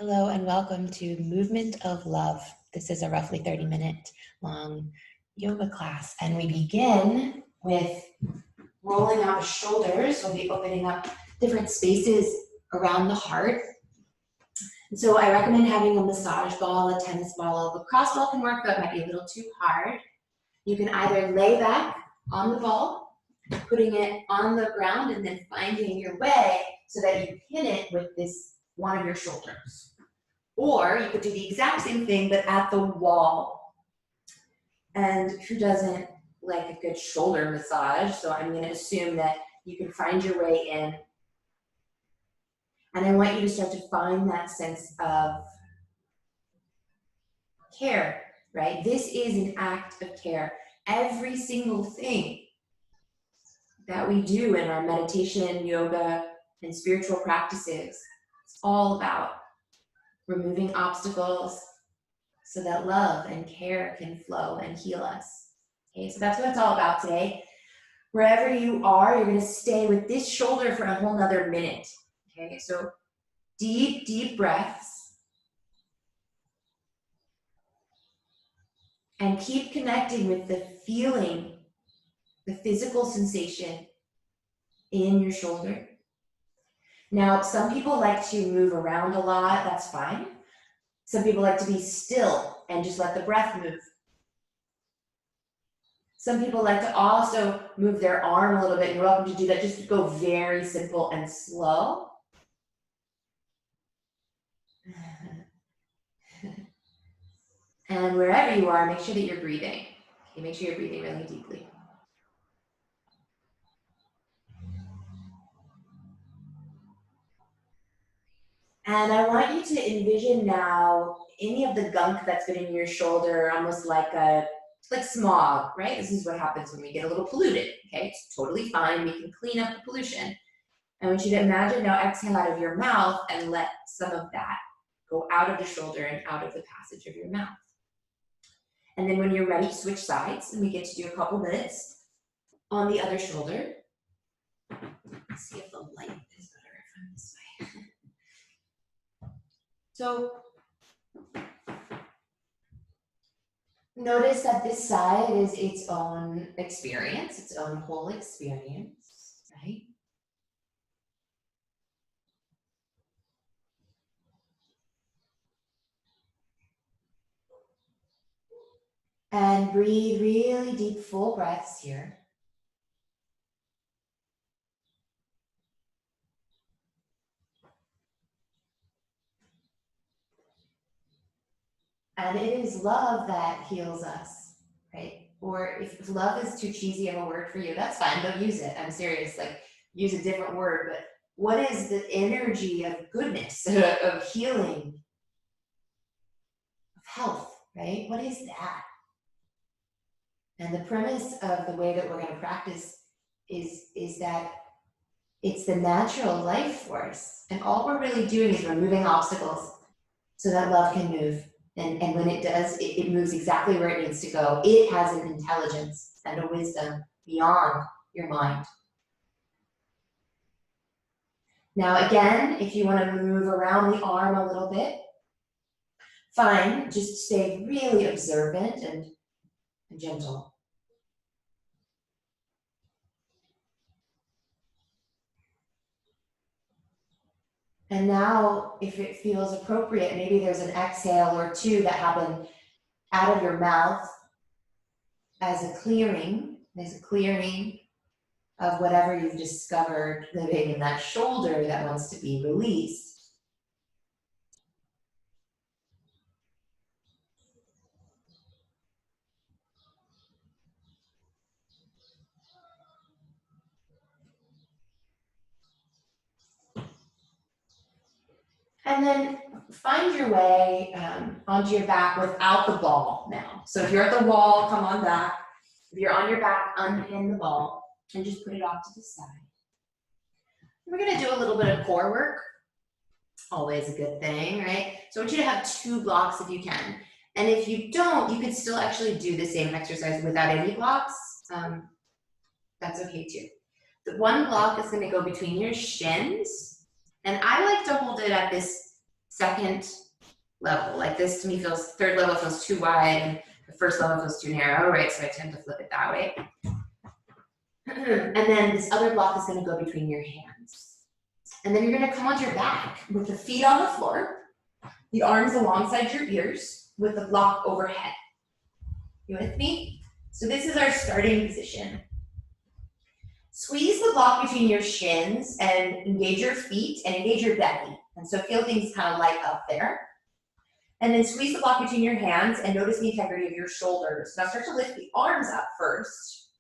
Hello and welcome to Movement of Love. This is a roughly 30-minute long yoga class, and we begin with rolling out the shoulders. We'll be opening up different spaces around the heart. And so I recommend having a massage ball, a tennis ball. A lacrosse ball can work, but it might be a little too hard. You can either lay back on the ball, putting it on the ground, and then finding your way so that you pin it with one of your shoulders. Or you could do the exact same thing, but at the wall. And who doesn't like a good shoulder massage? So I'm going to assume that you can find your way in. And I want you to start to find that sense of care, right? This is an act of care. Every single thing that we do in our meditation, yoga, and spiritual practices, it's all about removing obstacles so that love and care can flow and heal us. Okay, so that's what it's all about today. Wherever you are, you're going to stay with this shoulder for a whole nother minute. Okay, so deep, deep breaths. And keep connecting with the feeling, the physical sensation in your shoulder. Now, some people like to move around a lot. That's fine. Some people like to be still and just let the breath move. Some people like to also move their arm a little bit. You're welcome to do that. Just go very simple and slow. And wherever you are, make sure that you're breathing. Okay, make sure you're breathing really deeply. And I want you to envision now any of the gunk that's been in your shoulder, almost like smog, right? This is what happens when we get a little polluted, okay? It's totally fine. We can clean up the pollution. I want you to imagine now exhale out of your mouth and let some of that go out of the shoulder and out of the passage of your mouth. And then when you're ready, switch sides, and we get to do a couple minutes on the other shoulder. Let's see if the light is better from this way. So notice that this side is its own experience, its own whole experience, right? And breathe really deep, full breaths here. And it is love that heals us, right? Or if love is too cheesy of a word for you, that's fine, don't use it. I'm serious, like use a different word, but what is the energy of goodness, of healing, of health, right? What is that? And the premise of the way that we're going to practice is that it's the natural life force. And all we're really doing is removing obstacles so that love can move. And when it does, it moves exactly where it needs to go. It has an intelligence and a wisdom beyond your mind. Now again, if you want to move around the arm a little bit, fine, just stay really observant and gentle. And now, if it feels appropriate, maybe there's an exhale or two that happen out of your mouth as a clearing. There's a clearing of whatever you've discovered living in that shoulder that wants to be released. And then find your way onto your back without the ball now. So if you're at the wall, come on back. If you're on your back, unpin the ball and just put it off to the side. We're going to do a little bit of core work. Always a good thing, right? So I want you to have 2 blocks if you can. And if you don't, you can still actually do the same exercise without any blocks. That's okay too. The 1 block is going to go between your shins. And I like to hold it at this second level. Like this to me feels, third level feels too wide, and the first level feels too narrow, right? So I tend to flip it that way. And then this other block is going to go between your hands. And then you're going to come onto your back with the feet on the floor, the arms alongside your ears, with the block overhead. You with me? So this is our starting position. Squeeze the block between your shins and engage your feet and engage your belly. And so feel things kind of light up there. And then squeeze the block between your hands and notice the integrity of your shoulders. Now start to lift the arms up first.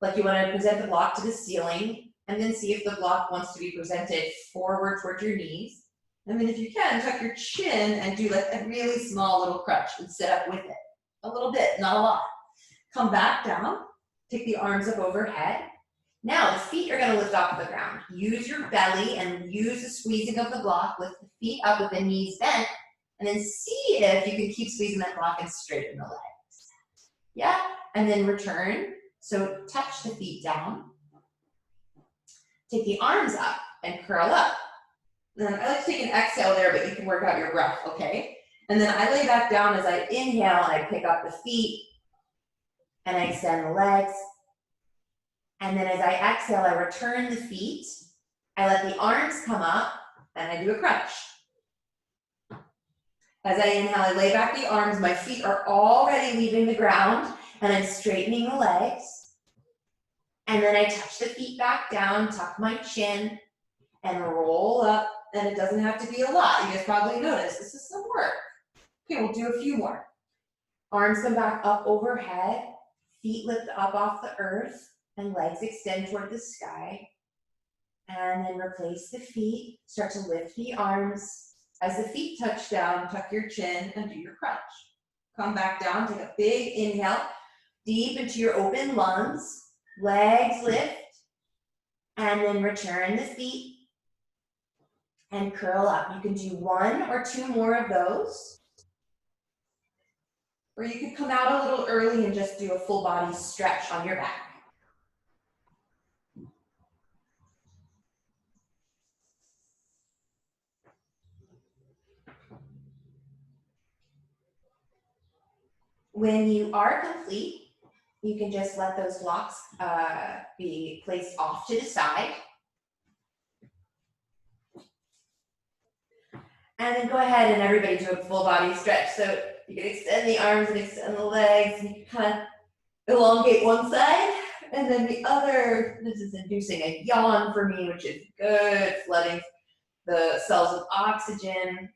Like you want to present the block to the ceiling, and then see if the block wants to be presented forward towards your knees. And then if you can, tuck your chin and do like a really small little crunch and sit up with it. A little bit, not a lot. Come back down, take the arms up overhead. Now the feet are going to lift off the ground. Use your belly and use the squeezing of the block with the feet up with the knees bent, and then see if you can keep squeezing that block and straighten the legs. Yeah, and then return. So touch the feet down. Take the arms up and curl up. Then I like to take an exhale there, but you can work out your breath, okay? And then I lay back down as I inhale, and I pick up the feet, and I extend the legs. And then as I exhale, I return the feet. I let the arms come up, and I do a crunch. As I inhale, I lay back the arms. My feet are already leaving the ground, and I'm straightening the legs. And then I touch the feet back down, tuck my chin, and roll up. And it doesn't have to be a lot. You guys probably noticed this is some work. Okay, we'll do a few more. Arms come back up overhead, feet lift up off the earth, and legs extend toward the sky. And then replace the feet, start to lift the arms. As the feet touch down, tuck your chin and do your crunch. Come back down, take a big inhale, deep into your open lungs, legs lift, and then return the feet and curl up. You can do one or two more of those. Or you could come out a little early and just do a full body stretch on your back. When you are complete, you can just let those blocks be placed off to the side. And then go ahead and everybody do a full body stretch. So you can extend the arms and extend the legs, and you can kind of elongate one side, and then the other. This is inducing a yawn for me, which is good, flooding the cells with oxygen.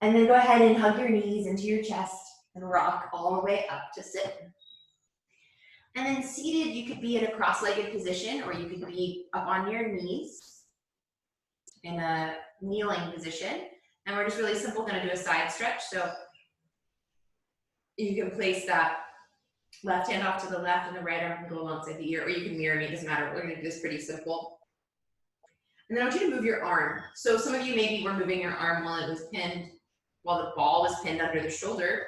And then go ahead and hug your knees into your chest and rock all the way up to sit. And then seated, you could be in a cross-legged position, or you could be up on your knees in a kneeling position. And we're just really simple, gonna do a side stretch. So you can place that left hand off to the left and the right arm can go alongside the ear, or you can mirror me, it doesn't matter. We're gonna do this pretty simple. And then I want you to move your arm. So some of you maybe were moving your arm while it was pinned, while the ball was pinned under the shoulder.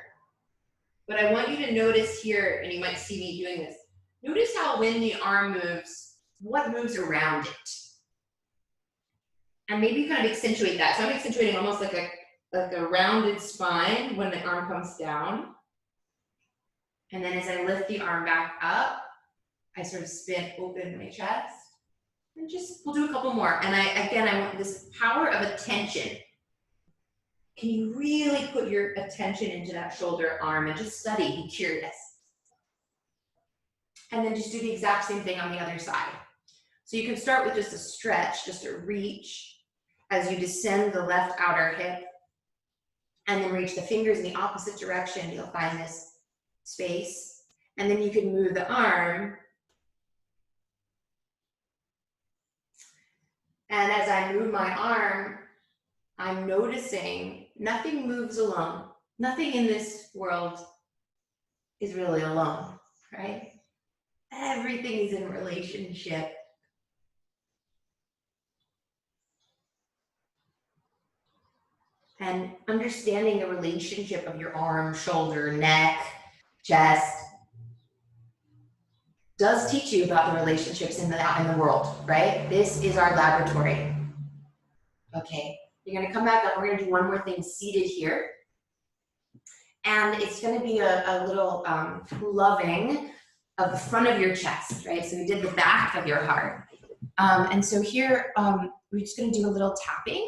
But I want you to notice here, and you might see me doing this, notice how when the arm moves, what moves around it. And maybe kind of accentuate that. So I'm accentuating almost like a rounded spine when the arm comes down. And then as I lift the arm back up, I sort of spin open my chest. And just, we'll do a couple more. And I want this power of attention. Can you really put your attention into that shoulder, arm, and just study, be curious. And then just do the exact same thing on the other side. So you can start with just a stretch, just a reach, as you descend the left outer hip, and then reach the fingers in the opposite direction. You'll find this space. And then you can move the arm. And as I move my arm, I'm noticing nothing moves alone. Nothing in this world is really alone, right? Everything is in relationship. And understanding the relationship of your arm, shoulder, neck, chest does teach you about the relationships in the world, right? This is our laboratory. Okay, you're gonna come back up. We're gonna do one more thing seated here. And it's gonna be a little loving of the front of your chest, right? So we did the back of your heart. And so here, we're just gonna do a little tapping.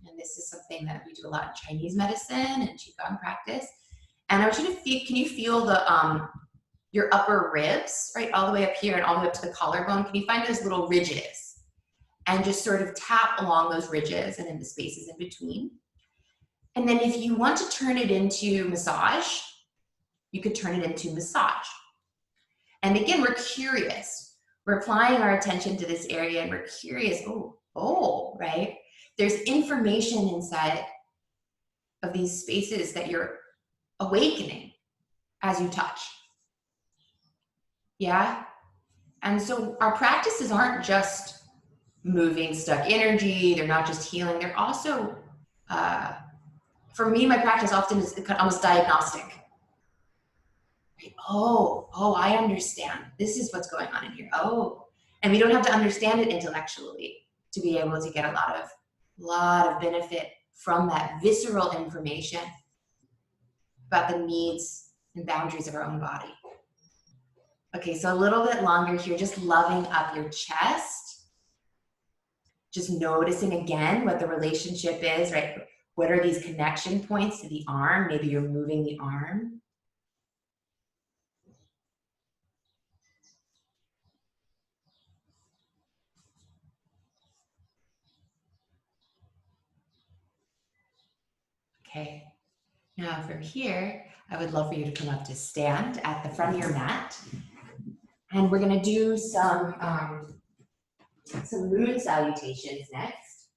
And this is something that we do a lot in Chinese medicine and Qigong practice. And I want you to feel, can you feel the, your upper ribs, right? All the way up here and all the way up to the collarbone. Can you find those little ridges? And just sort of tap along those ridges and in the spaces in between. And then if you want to turn it into massage, you could turn it into massage. And again, we're curious. We're applying our attention to this area and we're curious, right? There's information inside of these spaces that you're awakening as you touch. Yeah? And so our practices aren't just moving stuck energy, they're not just healing, they're also, for me, my practice often is almost diagnostic. Right? Oh, I understand. This is what's going on in here. Oh, and we don't have to understand it intellectually to be able to get a lot of benefit from that visceral information about the needs and boundaries of our own body. Okay, so a little bit longer here, just loving up your chest. Just noticing again what the relationship is, right? What are these connection points to the arm? Maybe you're moving the arm. Okay, now from here, I would love for you to come up to stand at the front of your mat. And we're gonna do some moon salutations next.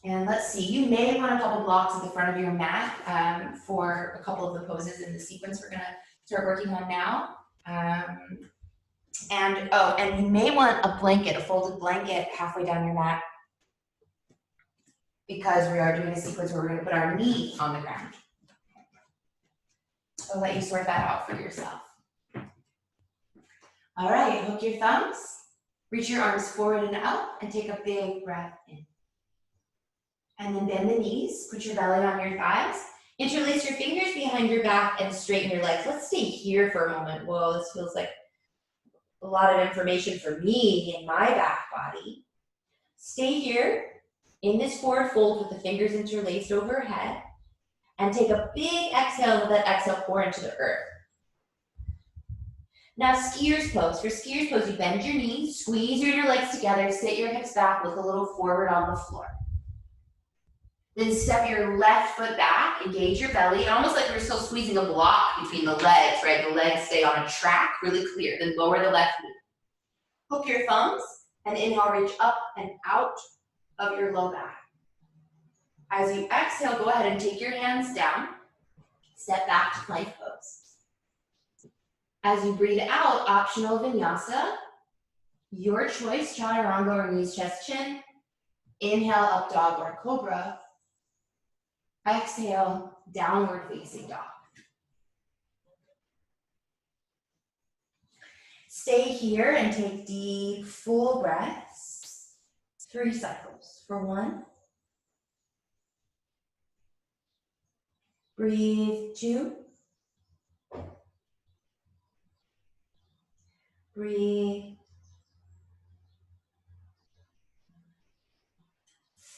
And let's see, you may want a couple blocks at the front of your mat for a couple of the poses in the sequence we're gonna start working on now. And you may want a blanket, a folded blanket halfway down your mat, because we are doing a sequence where we're gonna put our knee on the ground. I'll let you sort that out for yourself. All right, hook your thumbs, reach your arms forward and out, and take a big breath in. And then bend the knees, put your belly on your thighs, interlace your fingers behind your back and straighten your legs. Let's stay here for a moment. Whoa, this feels like a lot of information for me in my back body. Stay here in this forward fold with the fingers interlaced overhead, and take a big exhale, let that exhale pour into the earth. Now skier's pose. For skier's pose, you bend your knees, squeeze your inner legs together, sit your hips back, look a little forward on the floor. Then step your left foot back, engage your belly, and almost like you're still squeezing a block between the legs, right? The legs stay on a track, really clear. Then lower the left knee. Hook your thumbs, and inhale, reach up and out of your low back. As you exhale, go ahead and take your hands down, step back to plank pose. As you breathe out, optional vinyasa, your choice, chaturanga or knees, chest, chin. Inhale, up dog or cobra. Exhale, downward facing dog. Stay here and take deep, full breaths. 3 cycles for 1. Breathe 2. Breathe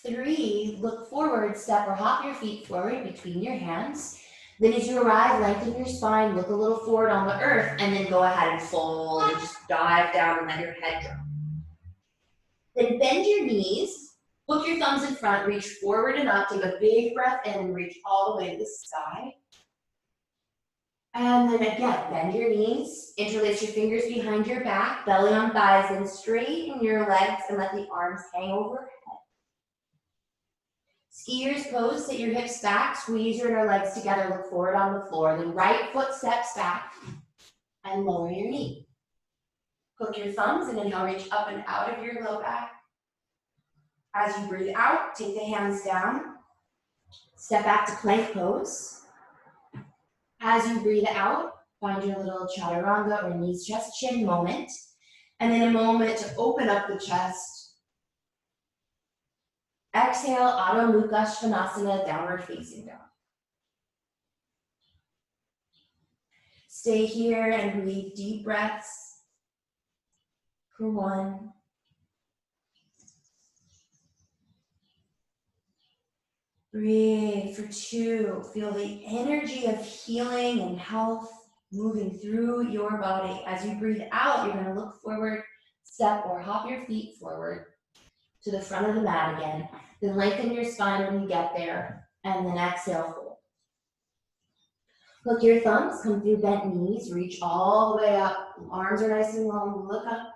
3. Look forward, step or hop your feet forward between your hands. Then as you arrive, lengthen your spine, look a little forward on the earth, and then go ahead and fold and just dive down and let your head drop. Then bend your knees, hook your thumbs in front, reach forward and up, take a big breath in and reach all the way to the sky. And then again, bend your knees, interlace your fingers behind your back, belly on thighs, then straighten your legs and let the arms hang overhead. Skier's pose, sit your hips back, squeeze your inner legs together, look forward on the floor, then right foot steps back and lower your knee. Hook your thumbs and inhale, reach up and out of your low back. As you breathe out, take the hands down, step back to plank pose. As you breathe out, find your little chaturanga or knees, chest, chin moment. And then a moment to open up the chest. Exhale, Adho Mukha Svanasana, downward facing dog. Stay here and breathe deep breaths for 1. Breathe for 2. Feel the energy of healing and health moving through your body. As you breathe out, you're going to look forward, step or hop your feet forward to the front of the mat again. Then lengthen your spine when you get there, and then exhale, fold. Hook your thumbs, come through bent knees, reach all the way up. Arms are nice and long, look up.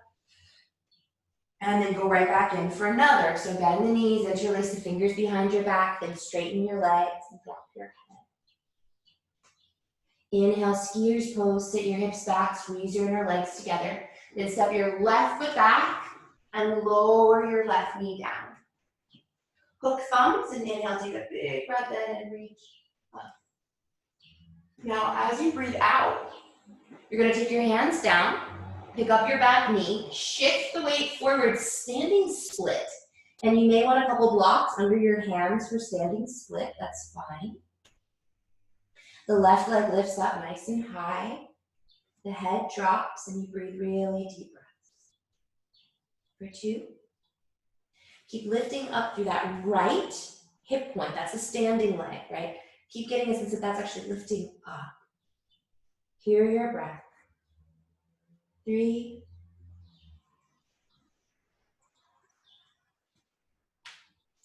And then go right back in for another. So bend the knees, interlace the fingers behind your back, then straighten your legs and drop your head. Inhale, skier's pose, sit your hips back, squeeze your inner legs together. Then step your left foot back and lower your left knee down. Hook thumbs and inhale, take a big breath in and reach up. Now, as you breathe out, you're going to take your hands down, pick up your back knee, shift the weight forward, standing split. And you may want a couple blocks under your hands for standing split, that's fine. The left leg lifts up nice and high. The head drops and you breathe really deep breaths. For 2. Keep lifting up through that right hip point. That's a standing leg, right? Keep getting a sense that that's actually lifting up. Hear your breath. 3.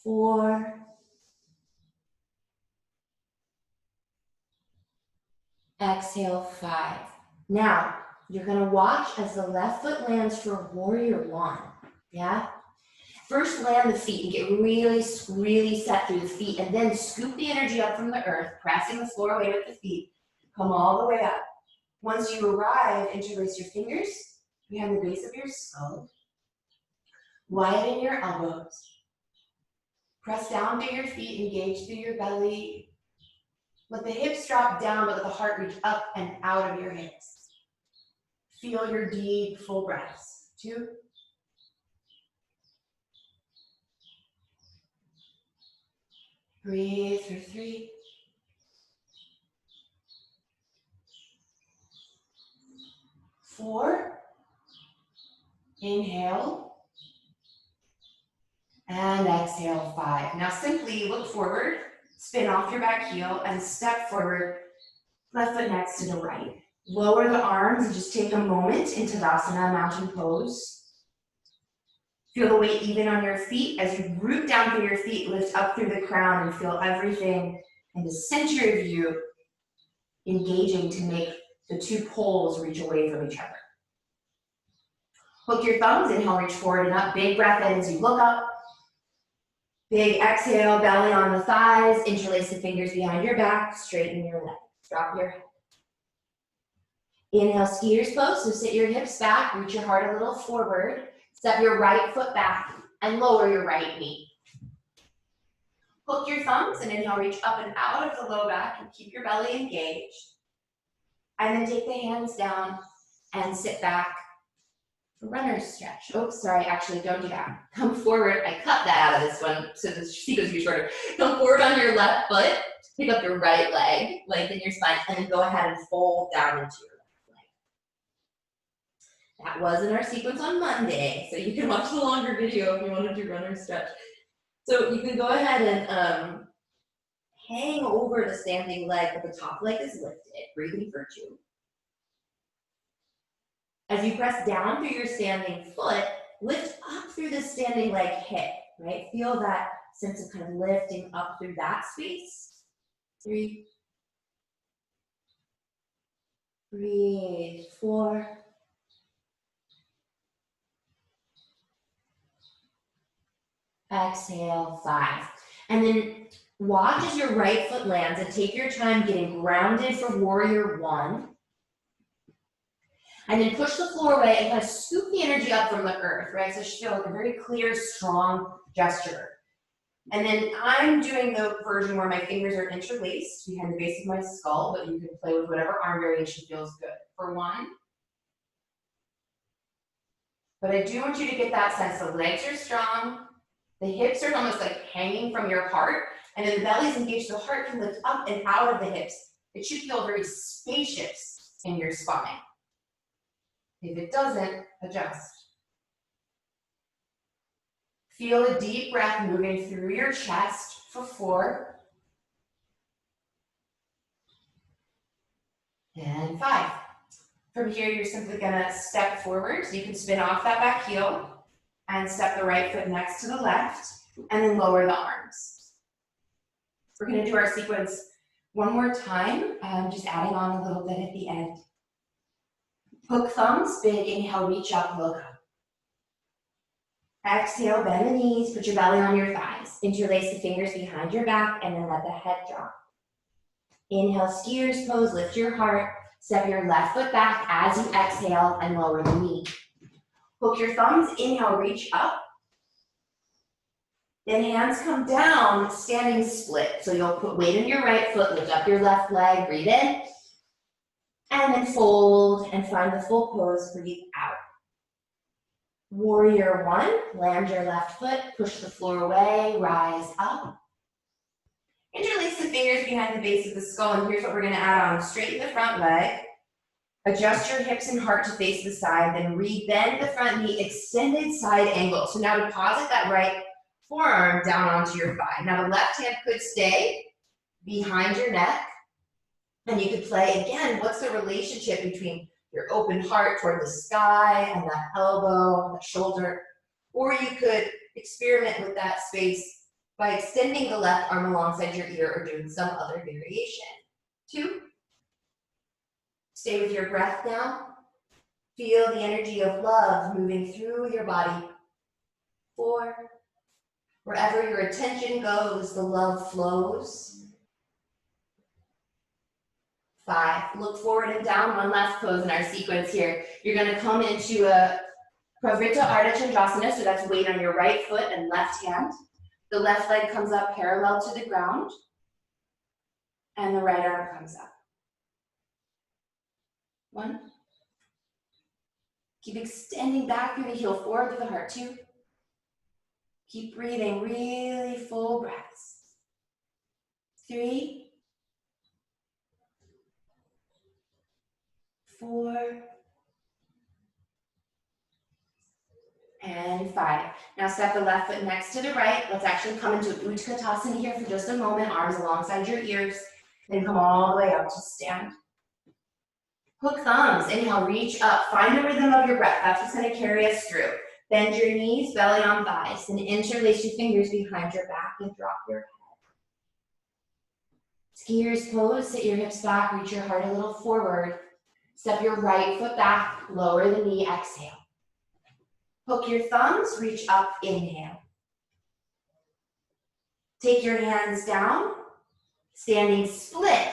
4. Exhale, 5. Now, you're gonna watch as the left foot lands for warrior 1, yeah? First land the feet and get really set through the feet, and then scoop the energy up from the earth, pressing the floor away with the feet. Come all the way up. Once you arrive, interlace your fingers behind the base of your skull. Widen your elbows. Press down through your feet, engage through your belly. Let the hips drop down, but let the heart reach up and out of your hips. Feel your deep, full breaths. 2. Breathe for 3. 4. Inhale. And exhale, 5. Now simply look forward, spin off your back heel, and step forward, left foot next to the right. Lower the arms and just take a moment in Tadasana, mountain pose. Feel the weight even on your feet. As you root down through your feet, lift up through the crown and feel everything in the center of you engaging to make the 2 poles reach away from each other. Hook your thumbs, inhale, reach forward and up. Big breath in as you look up. Big exhale, belly on the thighs, interlace the fingers behind your back, straighten your legs, drop your head. Inhale, skier's pose, so sit your hips back, reach your heart a little forward, step your right foot back, and lower your right knee. Hook your thumbs and inhale, reach up and out of the low back and keep your belly engaged. And then take the hands down and sit back. Runner's stretch. Oh, sorry, actually don't do that. Come forward. I cut that out of this one so the sequence will be shorter. Come forward on your left foot, pick up your right leg, lengthen your spine, and then go ahead and fold down into your left leg. That was in our sequence on Monday, so you can watch the longer video if you want to do runner's stretch. So you can go ahead and hang over the standing leg, but the top leg is lifted, breathing for 2. As you press down through your standing foot, lift up through the standing leg hip, right? Feel that sense of kind of lifting up through that space. 3. Breathe. 4. Exhale, 5. And then watch as your right foot lands and take your time getting grounded for warrior 1. And then push the floor away and kind of scoop the energy up from the earth, right? So it should feel like a very clear, strong gesture. And then I'm doing the version where my fingers are interlaced behind the base of my skull, but you can play with whatever arm variation feels good. For 1. But I do want you to get that sense the legs are strong, the hips are almost like hanging from your heart, and then the belly's engaged, the heart can lift up and out of the hips. It should feel very spacious in your spine. If it doesn't, adjust. Feel a deep breath moving through your chest for 4. And 5. From here, you're simply gonna step forward. So you can spin off that back heel and step the right foot next to the left, and then lower the arms. We're gonna do our sequence one more time, just adding on a little bit at the end. Hook thumbs, big inhale, reach up, look up. Exhale, bend the knees, put your belly on your thighs. Interlace the fingers behind your back, and then let the head drop. Inhale, skier's pose, lift your heart. Step your left foot back as you exhale and lower the knee. Hook your thumbs, inhale, reach up. Then hands come down, standing split. So you'll put weight on your right foot, lift up your left leg, breathe in. And then fold and find the full pose, breathe out. Warrior 1, land your left foot, push the floor away, rise up. Interlace the fingers behind the base of the skull, and here's what we're gonna add on. Straighten the front leg, adjust your hips and heart to face the side, then rebend the front knee, extended side angle. So now deposit that right forearm down onto your thigh. Now the left hand could stay behind your neck, and you could play, again, what's the relationship between your open heart toward the sky and that elbow and the shoulder? Or you could experiment with that space by extending the left arm alongside your ear or doing some other variation. 2. Stay with your breath now. Feel the energy of love moving through your body. 4. Wherever your attention goes, the love flows. 5. Look forward and down. One last pose in our sequence here. You're going to come into a Pravrita Ardha Chandrasana, so that's weight on your right foot and left hand. The left leg comes up parallel to the ground, and the right arm comes up. 1. Keep extending back through the heel, forward to the heart. 2. Keep breathing, really full breaths. 3. 4. And 5. Now step the left foot next to the right. Let's actually come into Utkatasana here for just a moment. Arms alongside your ears. Then come all the way up to stand. Hook thumbs. Inhale, reach up. Find the rhythm of your breath. That's what's going to carry us through. Bend your knees, belly on thighs. Then interlace your fingers behind your back and drop your head. Skier's pose. Sit your hips back. Reach your heart a little forward. Step your right foot back. Lower the knee. Exhale. Hook your thumbs, reach up, inhale. Take your hands down, standing split.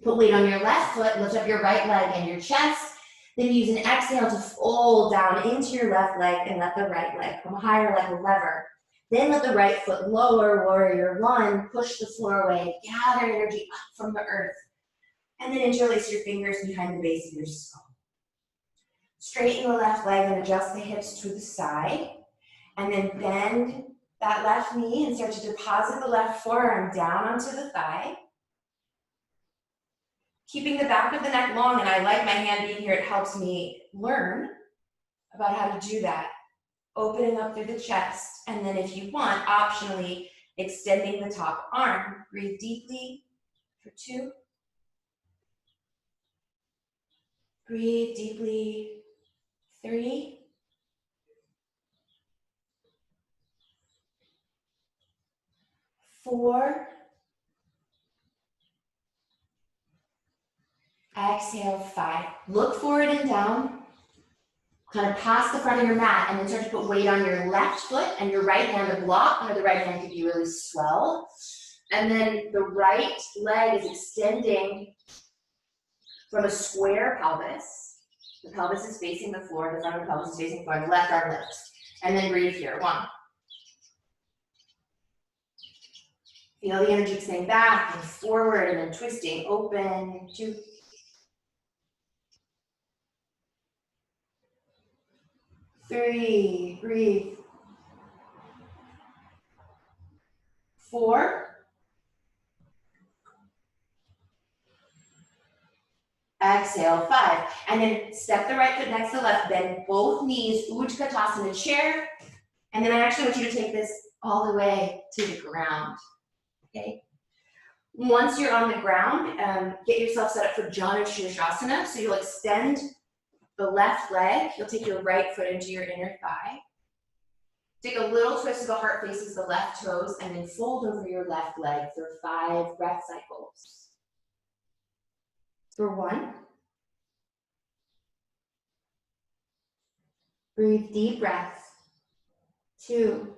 Put weight on your left foot, lift up your right leg and your chest. Then use an exhale to fold down into your left leg and let the right leg come higher like a lever. Then let the right foot lower, warrior 1, push the floor away, gather energy up from the earth. And then interlace your fingers behind the base of your skull. Straighten the left leg and adjust the hips to the side. And then bend that left knee and start to deposit the left forearm down onto the thigh. Keeping the back of the neck long, and I like my hand being here, it helps me learn about how to do that. Opening up through the chest, and then if you want, optionally extending the top arm. Breathe deeply for 2. Breathe deeply. 3. 4. Exhale, 5. Look forward and down. Kind of past the front of your mat, and then start to put weight on your left foot and your right hand to block, or the right hand could be really swell. And then the right leg is extending from a square pelvis. The pelvis is facing the floor, the front of the pelvis is facing the floor, the left arm lifts. And then breathe here. 1. Feel the energy extending back and forward, and then twisting, open. 2. 3, breathe. 4. Exhale, 5. And then step the right foot next to left, bend both knees, Utkatasana chair. And then I actually want you to take this all the way to the ground, okay? Once you're on the ground, get yourself set up for Janu Shirshasana. So you'll extend the left leg, you'll take your right foot into your inner thigh. Take a little twist so the heart faces the left toes, and then fold over your left leg for 5 breath cycles. For 1. Breathe deep breaths. 2.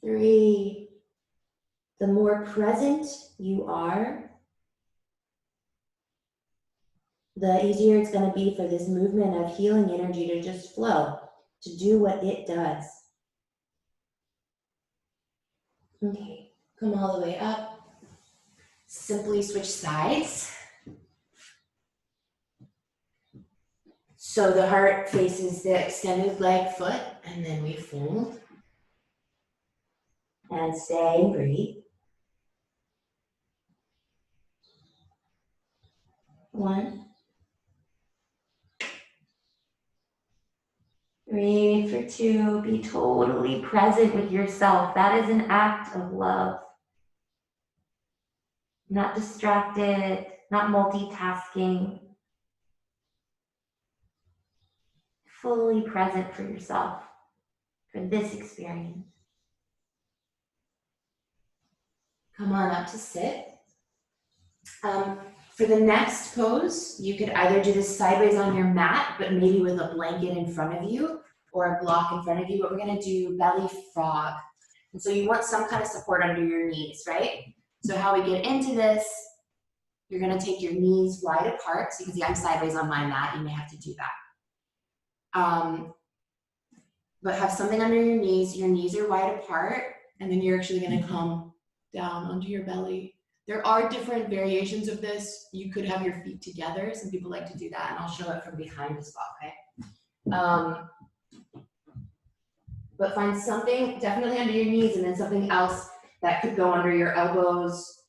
3. The more present you are, the easier it's going to be for this movement of healing energy to just flow, to do what it does. Okay, come all the way up. Simply switch sides. So the heart faces the extended leg foot, and then we fold. And stay and breathe. 1. Breathe for 2. Be totally present with yourself. That is an act of love. Not distracted, not multitasking. Fully present for yourself, for this experience. Come on up to sit. For the next pose, you could either do this sideways on your mat, but maybe with a blanket in front of you or a block in front of you, but we're gonna do belly frog. And so you want some kind of support under your knees, right? So how we get into this, you're gonna take your knees wide apart. So you can see I'm sideways on my mat, you may have to do that. But have something under your knees are wide apart, and then you're actually gonna come down onto your belly. There are different variations of this. You could have your feet together. Some people like to do that, and I'll show it from behind as well, okay? But find something definitely under your knees, and then something else that could go under your elbows,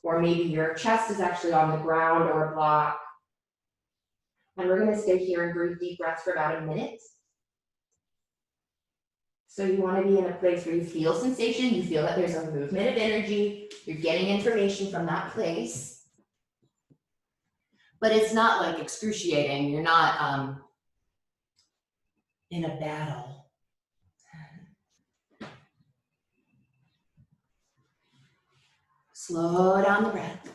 or maybe your chest is actually on the ground or a block. And we're gonna stay here and breathe deep breaths for about a minute. So you want to be in a place where you feel sensation, you feel that there's a movement of energy, you're getting information from that place. But it's not like excruciating, you're not in a battle. Slow down the breath.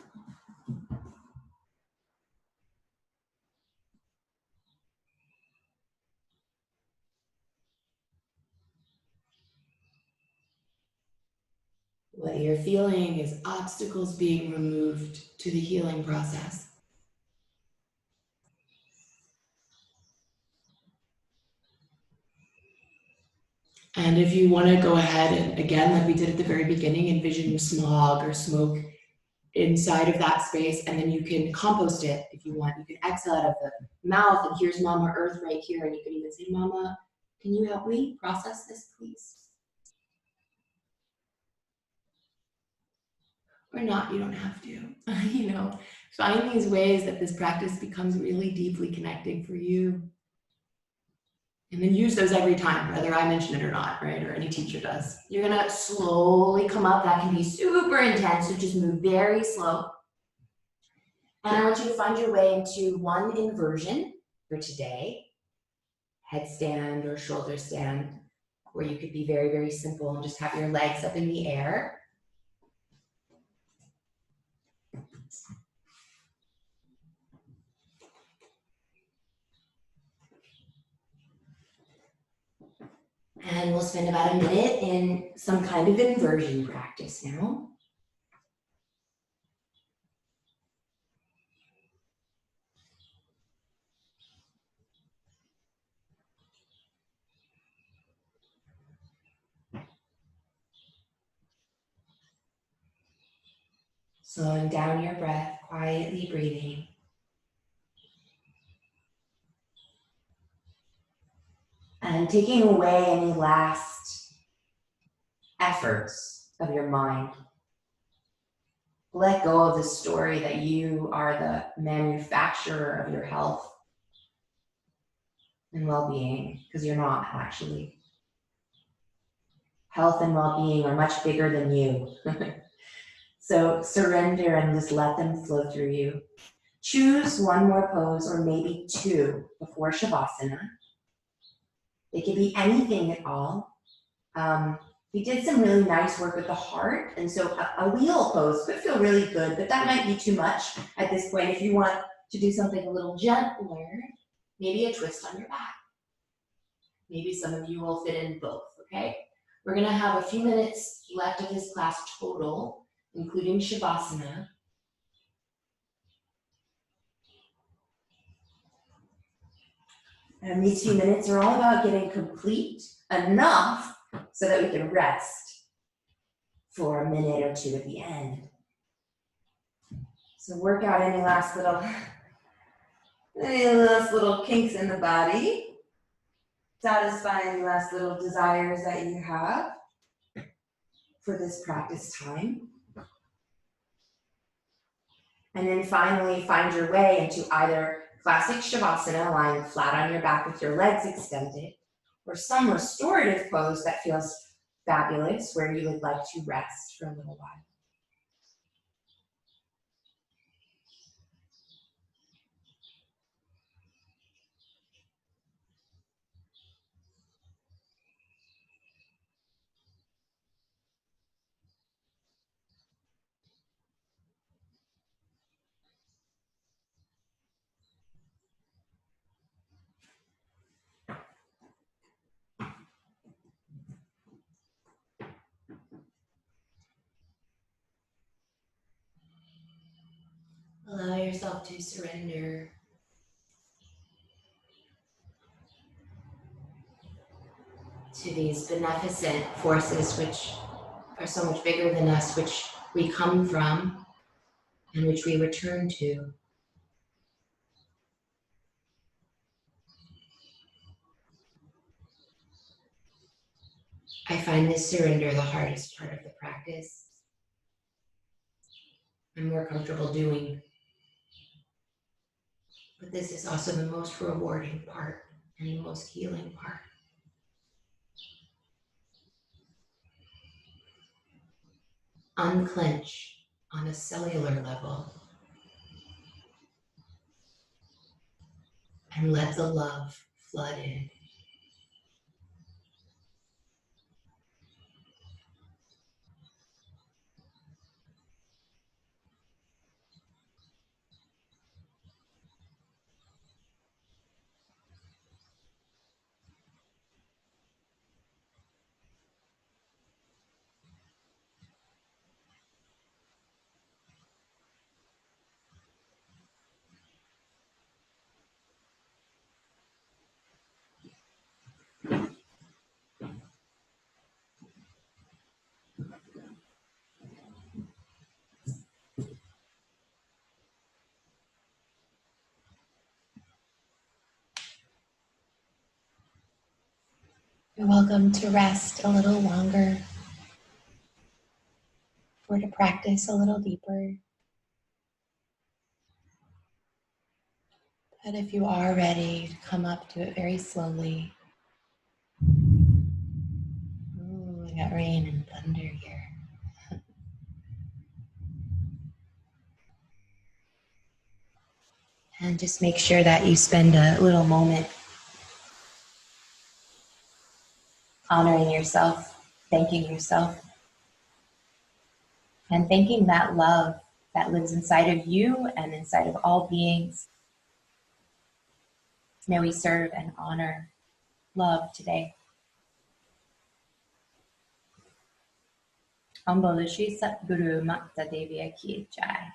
What you're feeling is obstacles being removed to the healing process. And if you want to go ahead and, again, like we did at the very beginning, envision smog or smoke inside of that space, and then you can compost it if you want. You can exhale out of the mouth, and here's Mama Earth right here, and you can even say, Mama, can you help me process this, please? Or not, you don't have to. You know, find these ways that this practice becomes really deeply connecting for you. And then use those every time, whether I mention it or not, right? Or any teacher does. You're gonna slowly come up. That can be super intense, so just move very slow. And I want you to find your way into one inversion for today. Headstand or shoulder stand, where you could be very, very simple and just have your legs up in the air. And we'll spend about a minute in some kind of inversion practice now. Slowing down your breath. quietly breathing. And taking away any last efforts of your mind. Let go of the story that you are the manufacturer of your health and well-being, because you're not actually. Health and well-being are much bigger than you. So surrender and just let them flow through you. Choose one more pose or maybe two before Shavasana. They could be anything at all. We did some really nice work with the heart, and so a wheel pose could feel really good, but that might be too much at this point. If you want to do something a little gentler, maybe a twist on your back. Maybe some of you will fit in both, okay? We're gonna have a few minutes left of this class total, including Shavasana. And these few minutes are all about getting complete enough so that we can rest for a minute or two at the end. So work out any last little kinks in the body. Satisfy any last little desires that you have for this practice time. And then finally find your way into either classic Shavasana, lying flat on your back with your legs extended, or some restorative pose that feels fabulous, where you would like to rest for a little while. Allow yourself to surrender to these beneficent forces which are so much bigger than us, which we come from and which we return to. I find this surrender the hardest part of the practice. I'm more comfortable doing. But this is also the most rewarding part and the most healing part. Unclench on a cellular level and let the love flood in. You're welcome to rest a little longer or to practice a little deeper. But if you are ready to come up to it very slowly. Ooh, we got rain and thunder here. And just make sure that you spend a little moment honoring yourself, thanking yourself, and thanking that love that lives inside of you and inside of all beings. May we serve and honor love today. Om Bolo Shri Satguru Makta Devya Ki Jai.